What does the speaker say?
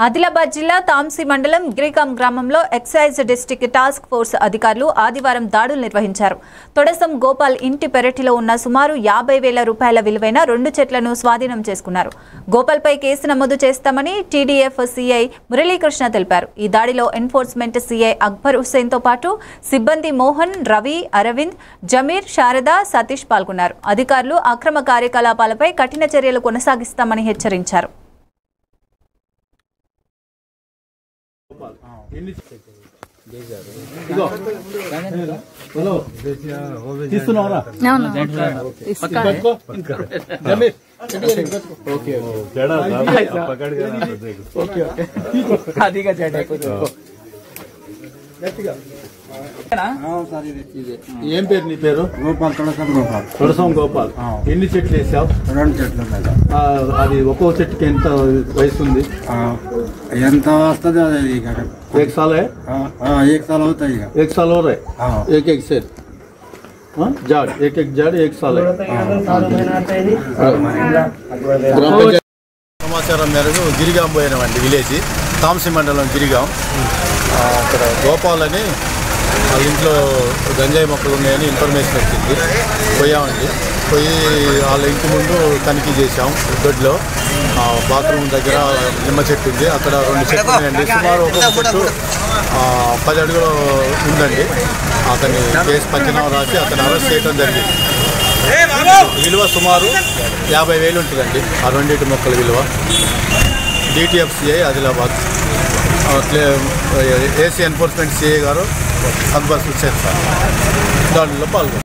ఆదిలాబాద్ జిల్లా తాంసీ మండలం గిరిగాం గ్రామంలో ఎక్సైజ్ డిస్ట్రిక్ట్ టాస్క్ ఫోర్స్ అధికారులు ఆదివారం దాడులు నిర్వహించారు. తొడసం గోపాల్ ఇంటి పెరటిలో ఉన్న సుమారు 50,000 రూపాయల విలువైన 2 చెట్లను స్వాధీనం చేసుకున్నారు. గోపాల్పై కేసు నమోదు చేస్తామని టీడీఎఫ్ సీఐ మురళీకృష్ణ తెలిపారు. ఈ దాడిలో ఎన్ఫోర్స్మెంట్ సీఐ అక్బర్ హుస్సేన్తో పాటు సిబ్బంది మోహన్, రవి, అరవింద్, జమీర్, శారద, సతీష్ పాల్గొన్నారు. అధికారులు అక్రమ కార్యకలాపాలపై కఠిన చర్యలు కొనసాగిస్తామని హెచ్చరించారు. ఏం పేరు నీ పేరు? గోపాల్. తొడసం గోపాల్. ఎన్ని చెట్లు వేసావు? 2 చెట్లు. అది ఒక్కో చెట్టుకి ఎంత వయసు ఉంది? ఎంత వస్తుంది అది? एक साल है? 1 साल होता है. 1 साल हो रहा है? एक सेट झाड़, एक झाड़ 1 साल है. సమాచారం మేరకు గిరిగాం పోయినామండి. విలేజ్ తాంసీ మండలం గిరిగాం. అక్కడ గోపాల్ అని వాళ్ళ ఇంట్లో గంజాయి మొక్కలు ఉన్నాయని ఇన్ఫర్మేషన్ వచ్చింది. పోయామండి. పోయి వాళ్ళ ఇంటి ముందు తనిఖీ చేసాం. దొడ్లో బాత్రూమ్ దగ్గర నిమ్మ చెట్టు ఉంది. అక్కడ 2 చెట్లు ఉన్నాయండి. సుమారు ఒక్కొక్క చెట్టు 10 అడుగులు ఉందండి. అతన్ని కేసు పంచనామా రాసి అతను అరెస్ట్ చేయడం జరిగింది. విలువ సుమారు 50,000 ఉంటుందండి ఆ 2 మొక్కల విలువ. DTF CI Adilabad, AC enforcement CI గారు అక్బర్ హుస్సేన్ సార్ దానిలో పాల్గొన్నారు.